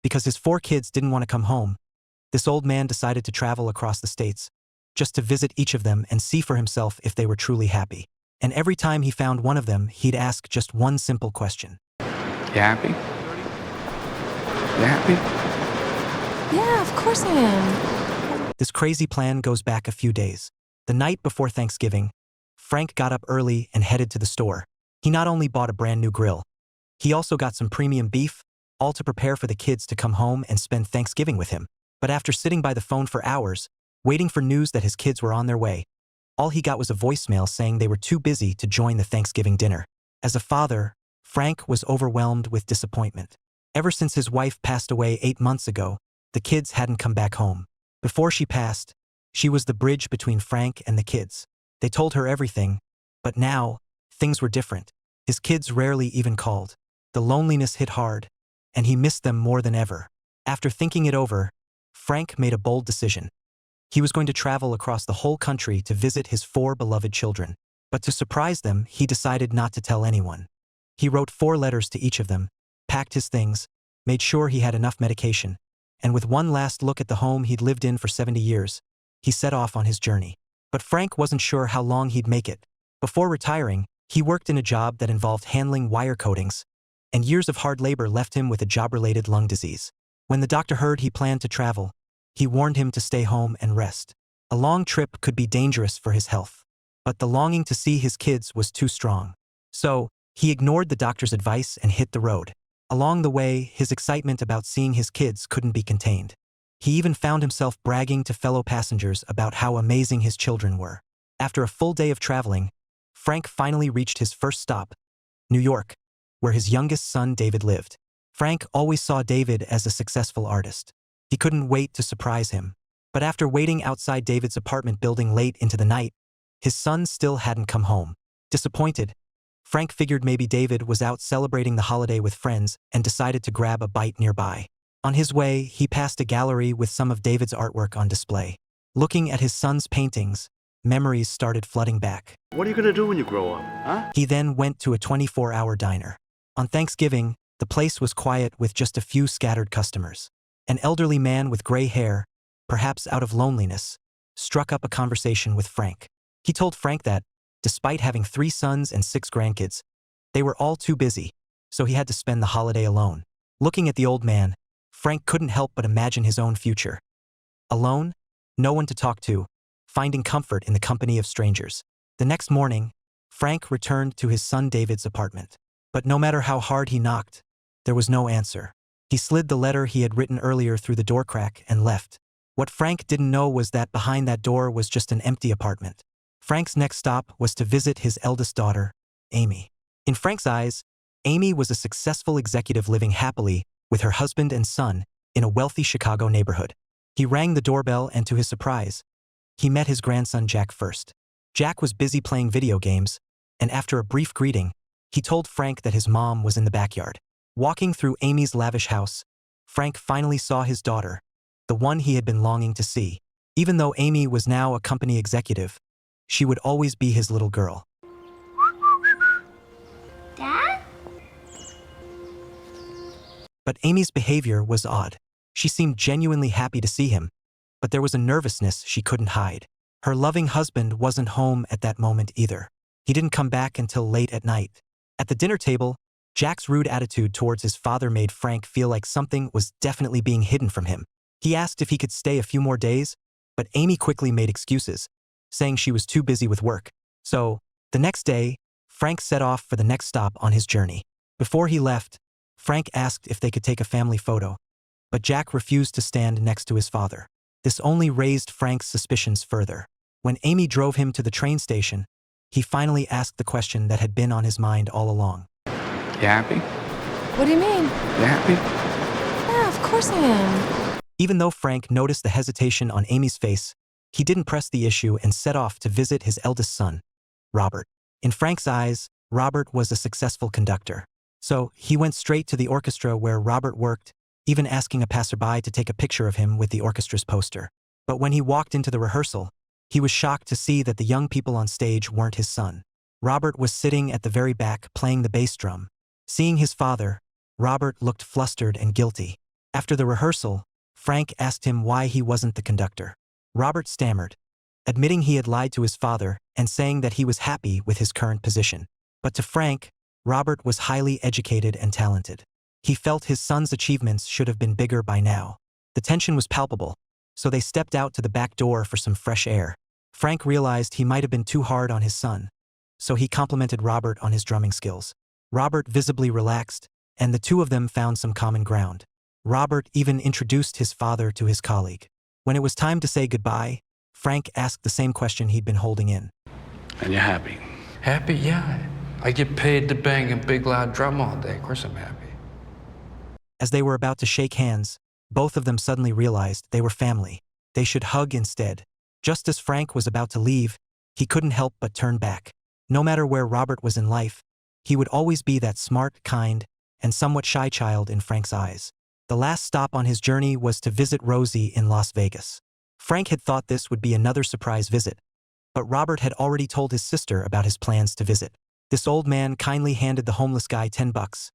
Because his 4 kids didn't want to come home, this old man decided to travel across the states, just to visit each of them and see for himself if they were truly happy. And every time he found one of them, he'd ask just one simple question. You happy? You happy? Yeah, of course I am. This crazy plan goes back a few days. The night before Thanksgiving, Frank got up early and headed to the store. He not only bought a brand new grill, he also got some premium beef, all to prepare for the kids to come home and spend Thanksgiving with him. But after sitting by the phone for hours, waiting for news that his kids were on their way, all he got was a voicemail saying they were too busy to join the Thanksgiving dinner. As a father, Frank was overwhelmed with disappointment. Ever since his wife passed away 8 months ago, the kids hadn't come back home. Before she passed, she was the bridge between Frank and the kids. They told her everything, but now, things were different. His kids rarely even called. The loneliness hit hard, and he missed them more than ever. After thinking it over, Frank made a bold decision. He was going to travel across the whole country to visit his 4 beloved children. But to surprise them, he decided not to tell anyone. He wrote 4 letters to each of them, packed his things, made sure he had enough medication, and with one last look at the home he'd lived in for 70 years, he set off on his journey. But Frank wasn't sure how long he'd make it. Before retiring, he worked in a job that involved handling wire coatings, and years of hard labor left him with a job-related lung disease. When the doctor heard he planned to travel, he warned him to stay home and rest. A long trip could be dangerous for his health, but the longing to see his kids was too strong. So, he ignored the doctor's advice and hit the road. Along the way, his excitement about seeing his kids couldn't be contained. He even found himself bragging to fellow passengers about how amazing his children were. After a full day of traveling, Frank finally reached his first stop, New York, where his youngest son David lived. Frank always saw David as a successful artist. He couldn't wait to surprise him. But after waiting outside David's apartment building late into the night, his son still hadn't come home. Disappointed, Frank figured maybe David was out celebrating the holiday with friends and decided to grab a bite nearby. On his way, he passed a gallery with some of David's artwork on display. Looking at his son's paintings, memories started flooding back. What are you gonna do when you grow up, huh? He then went to a 24-hour diner. On Thanksgiving, the place was quiet with just a few scattered customers. An elderly man with gray hair, perhaps out of loneliness, struck up a conversation with Frank. He told Frank that, despite having 3 sons and 6 grandkids, they were all too busy, so he had to spend the holiday alone. Looking at the old man, Frank couldn't help but imagine his own future. Alone, no one to talk to, finding comfort in the company of strangers. The next morning, Frank returned to his son David's apartment. But no matter how hard he knocked, there was no answer. He slid the letter he had written earlier through the door crack and left. What Frank didn't know was that behind that door was just an empty apartment. Frank's next stop was to visit his eldest daughter, Amy. In Frank's eyes, Amy was a successful executive living happily with her husband and son in a wealthy Chicago neighborhood. He rang the doorbell and to his surprise, he met his grandson Jack first. Jack was busy playing video games, and after a brief greeting, he told Frank that his mom was in the backyard. Walking through Amy's lavish house, Frank finally saw his daughter, the one he had been longing to see. Even though Amy was now a company executive, she would always be his little girl. Dad? But Amy's behavior was odd. She seemed genuinely happy to see him, but there was a nervousness she couldn't hide. Her loving husband wasn't home at that moment either. He didn't come back until late at night. At the dinner table, Jack's rude attitude towards his father made Frank feel like something was definitely being hidden from him. He asked if he could stay a few more days, but Amy quickly made excuses, saying she was too busy with work. So, the next day, Frank set off for the next stop on his journey. Before he left, Frank asked if they could take a family photo, but Jack refused to stand next to his father. This only raised Frank's suspicions further. When Amy drove him to the train station, he finally asked the question that had been on his mind all along. You happy? What do you mean? You happy? Yeah, of course I am. Even though Frank noticed the hesitation on Amy's face, he didn't press the issue and set off to visit his eldest son, Robert. In Frank's eyes, Robert was a successful conductor. So, he went straight to the orchestra where Robert worked, even asking a passerby to take a picture of him with the orchestra's poster. But when he walked into the rehearsal, he was shocked to see that the young people on stage weren't his son. Robert was sitting at the very back playing the bass drum. Seeing his father, Robert looked flustered and guilty. After the rehearsal, Frank asked him why he wasn't the conductor. Robert stammered, admitting he had lied to his father and saying that he was happy with his current position. But to Frank, Robert was highly educated and talented. He felt his son's achievements should have been bigger by now. The tension was palpable, so they stepped out to the back door for some fresh air. Frank realized he might have been too hard on his son, so he complimented Robert on his drumming skills. Robert visibly relaxed, and the two of them found some common ground. Robert even introduced his father to his colleague. When it was time to say goodbye, Frank asked the same question he'd been holding in. And you're happy? Happy? Yeah. I get paid to bang a big loud drum all day. Of course I'm happy. As they were about to shake hands, both of them suddenly realized they were family. They should hug instead. Just as Frank was about to leave, he couldn't help but turn back. No matter where Robert was in life, he would always be that smart, kind, and somewhat shy child in Frank's eyes. The last stop on his journey was to visit Rosie in Las Vegas. Frank had thought this would be another surprise visit, but Robert had already told his sister about his plans to visit. This old man kindly handed the homeless guy $10,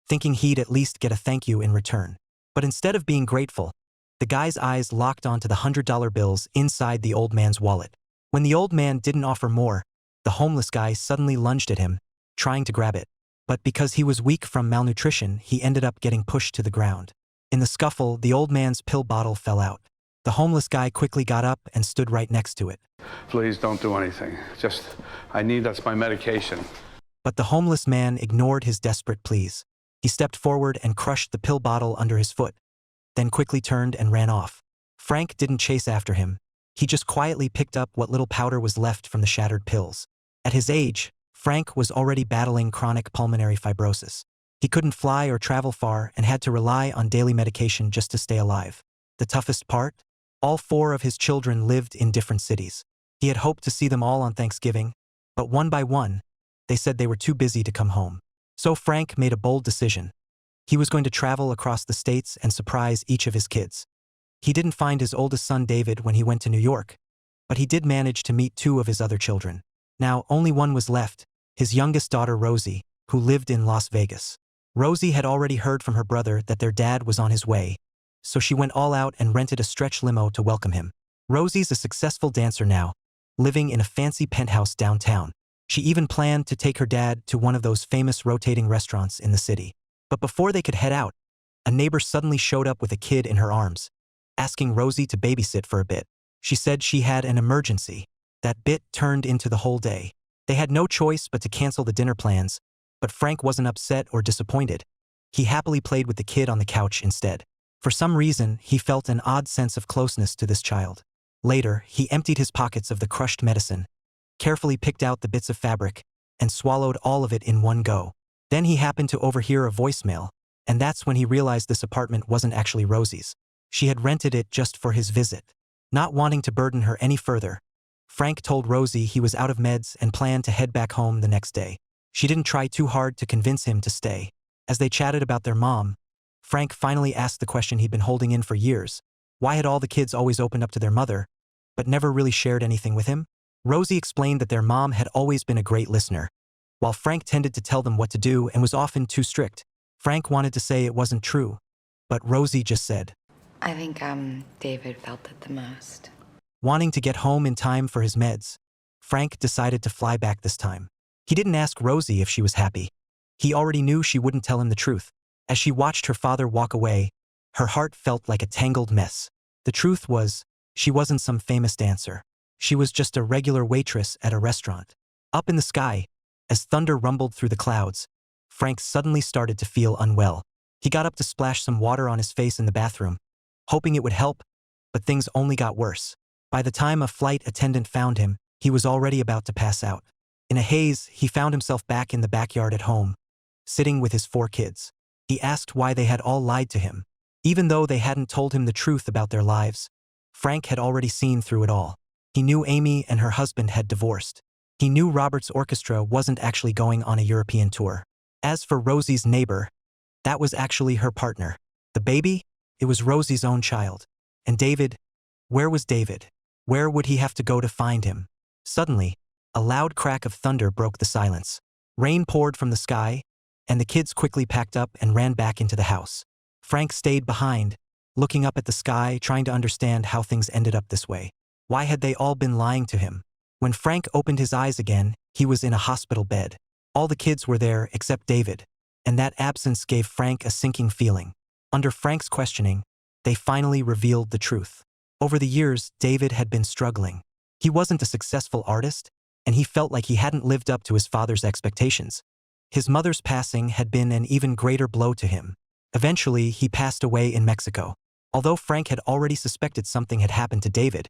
thinking he'd at least get a thank you in return. But instead of being grateful, the guy's eyes locked onto the $100 bills inside the old man's wallet. When the old man didn't offer more, the homeless guy suddenly lunged at him, trying to grab it. But because he was weak from malnutrition, he ended up getting pushed to the ground. In the scuffle, the old man's pill bottle fell out. The homeless guy quickly got up and stood right next to it. Please don't do anything. That's my medication. But the homeless man ignored his desperate pleas. He stepped forward and crushed the pill bottle under his foot, then quickly turned and ran off. Frank didn't chase after him. He just quietly picked up what little powder was left from the shattered pills. At his age, Frank was already battling chronic pulmonary fibrosis. He couldn't fly or travel far and had to rely on daily medication just to stay alive. The toughest part? All 4 of his children lived in different cities. He had hoped to see them all on Thanksgiving, but one by one, they said they were too busy to come home. So Frank made a bold decision. He was going to travel across the states and surprise each of his kids. He didn't find his oldest son David when he went to New York, but he did manage to meet 2 of his other children. Now only one was left, his youngest daughter Rosie, who lived in Las Vegas. Rosie had already heard from her brother that their dad was on his way, so she went all out and rented a stretch limo to welcome him. Rosie's a successful dancer now, living in a fancy penthouse downtown. She even planned to take her dad to one of those famous rotating restaurants in the city. But before they could head out, a neighbor suddenly showed up with a kid in her arms, asking Rosie to babysit for a bit. She said she had an emergency. That bit turned into the whole day. They had no choice but to cancel the dinner plans, but Frank wasn't upset or disappointed. He happily played with the kid on the couch instead. For some reason, he felt an odd sense of closeness to this child. Later, he emptied his pockets of the crushed medicine, carefully picked out the bits of fabric, and swallowed all of it in one go. Then he happened to overhear a voicemail, and that's when he realized this apartment wasn't actually Rosie's. She had rented it just for his visit. Not wanting to burden her any further, Frank told Rosie he was out of meds and planned to head back home the next day. She didn't try too hard to convince him to stay. As they chatted about their mom, Frank finally asked the question he'd been holding in for years. Why had all the kids always opened up to their mother, but never really shared anything with him? Rosie explained that their mom had always been a great listener, while Frank tended to tell them what to do and was often too strict. Frank wanted to say it wasn't true, but Rosie just said, I think David felt it the most. Wanting to get home in time for his meds, Frank decided to fly back this time. He didn't ask Rosie if she was happy. He already knew she wouldn't tell him the truth. As she watched her father walk away, her heart felt like a tangled mess. The truth was, she wasn't some famous dancer. She was just a regular waitress at a restaurant. Up in the sky, as thunder rumbled through the clouds, Frank suddenly started to feel unwell. He got up to splash some water on his face in the bathroom, hoping it would help, but things only got worse. By the time a flight attendant found him, he was already about to pass out. In a haze, he found himself back in the backyard at home, sitting with his 4 kids. He asked why they had all lied to him. Even though they hadn't told him the truth about their lives, Frank had already seen through it all. He knew Amy and her husband had divorced. He knew Robert's orchestra wasn't actually going on a European tour. As for Rosie's neighbor, that was actually her partner. The baby? It was Rosie's own child. And David? Where was David? Where would he have to go to find him? Suddenly, a loud crack of thunder broke the silence. Rain poured from the sky, and the kids quickly packed up and ran back into the house. Frank stayed behind, looking up at the sky, trying to understand how things ended up this way. Why had they all been lying to him? When Frank opened his eyes again, he was in a hospital bed. All the kids were there except David, and that absence gave Frank a sinking feeling. Under Frank's questioning, they finally revealed the truth. Over the years, David had been struggling. He wasn't a successful artist, and he felt like he hadn't lived up to his father's expectations. His mother's passing had been an even greater blow to him. Eventually, he passed away in Mexico. Although Frank had already suspected something had happened to David,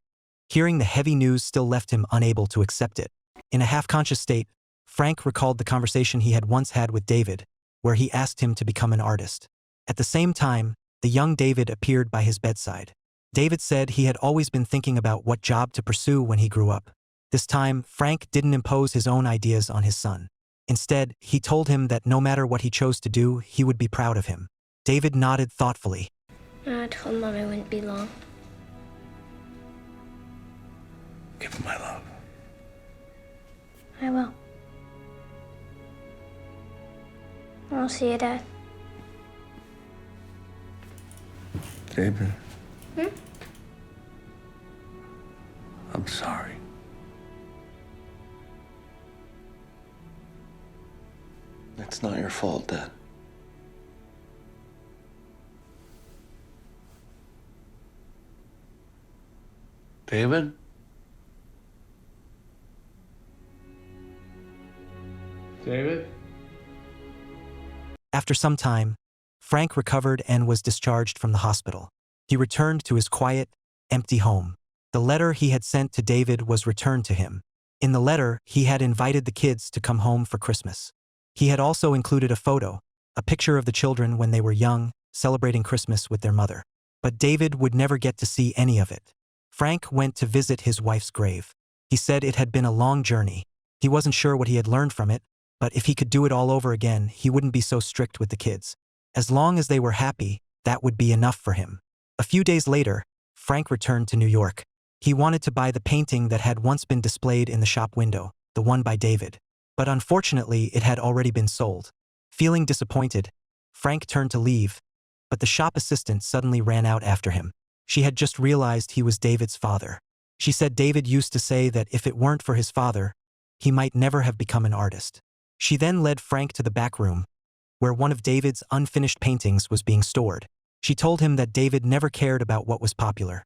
hearing the heavy news still left him unable to accept it. In a half-conscious state, Frank recalled the conversation he had once had with David, where he asked him to become an artist. At the same time, the young David appeared by his bedside. David said he had always been thinking about what job to pursue when he grew up. This time, Frank didn't impose his own ideas on his son. Instead, he told him that no matter what he chose to do, he would be proud of him. David nodded thoughtfully. I told Mom I wouldn't be long. Give him my love. I will. I'll see you, Dad. David. Hmm? I'm sorry. It's not your fault, Dad. David? David? After some time, Frank recovered and was discharged from the hospital. He returned to his quiet, empty home. The letter he had sent to David was returned to him. In the letter, he had invited the kids to come home for Christmas. He had also included a photo, a picture of the children when they were young, celebrating Christmas with their mother. But David would never get to see any of it. Frank went to visit his wife's grave. He said it had been a long journey. He wasn't sure what he had learned from it, but if he could do it all over again, he wouldn't be so strict with the kids. As long as they were happy, that would be enough for him. A few days later, Frank returned to New York. He wanted to buy the painting that had once been displayed in the shop window, the one by David. But unfortunately, it had already been sold. Feeling disappointed, Frank turned to leave, but the shop assistant suddenly ran out after him. She had just realized he was David's father. She said David used to say that if it weren't for his father, he might never have become an artist. She then led Frank to the back room, where one of David's unfinished paintings was being stored. She told him that David never cared about what was popular.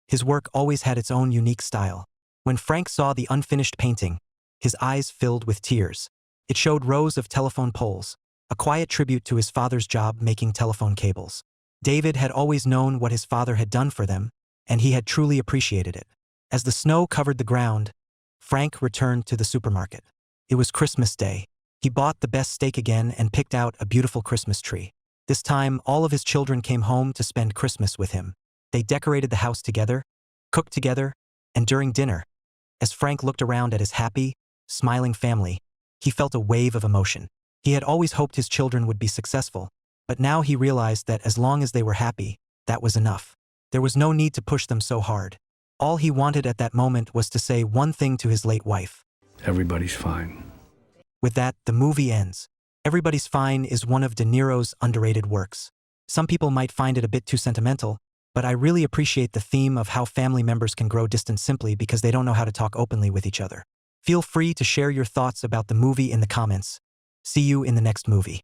His work always had its own unique style. When Frank saw the unfinished painting, his eyes filled with tears. It showed rows of telephone poles, a quiet tribute to his father's job making telephone cables. David had always known what his father had done for them, and he had truly appreciated it. As the snow covered the ground, Frank returned to the supermarket. It was Christmas Day. He bought the best steak again and picked out a beautiful Christmas tree. This time, all of his children came home to spend Christmas with him. They decorated the house together, cooked together, and during dinner, as Frank looked around at his happy, smiling family, he felt a wave of emotion. He had always hoped his children would be successful, but now he realized that as long as they were happy, that was enough. There was no need to push them so hard. All he wanted at that moment was to say one thing to his late wife. Everybody's fine. With that, the movie ends. Everybody's Fine is one of De Niro's underrated works. Some people might find it a bit too sentimental, but I really appreciate the theme of how family members can grow distant simply because they don't know how to talk openly with each other. Feel free to share your thoughts about the movie in the comments. See you in the next movie.